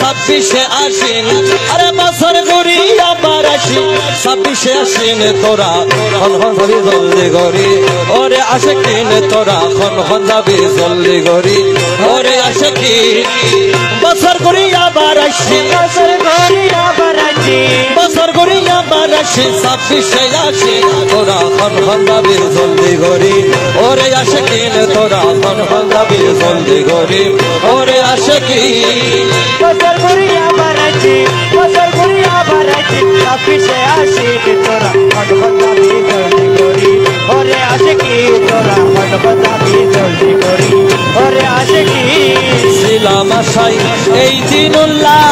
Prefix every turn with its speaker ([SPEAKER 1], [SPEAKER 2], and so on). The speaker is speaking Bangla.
[SPEAKER 1] 26 আশ্বিন আরে বছর ঘুরি আবার আসি 26 আশ্বিন তোরা খন খন যাবি জলদি করি ওরে আশিকিন তোরা খন খন যাবি জলদি করি ওরে আশিকিন বছর ঘুরি আবার আসি বছর ঘুরি আবার আসি বছর ঘুরি আবার আসি 26 আশ্বিন তোরা খন খন যাবি জলদি করি ওরে আশিকিন তোরা খন খন যাবি জলদি করি ওরে আশিকিন বছর ঘুরি আবার আসি বছর ঘুরি আবার আসি 26 আশ্বিন তোরা খন খন যাবি জলদি করি ওরে আশিকিন তোরা খন খন যাবি জলদি করি ওরে আশিকিন ছিলাম আশায় এই দিনুল্লাহ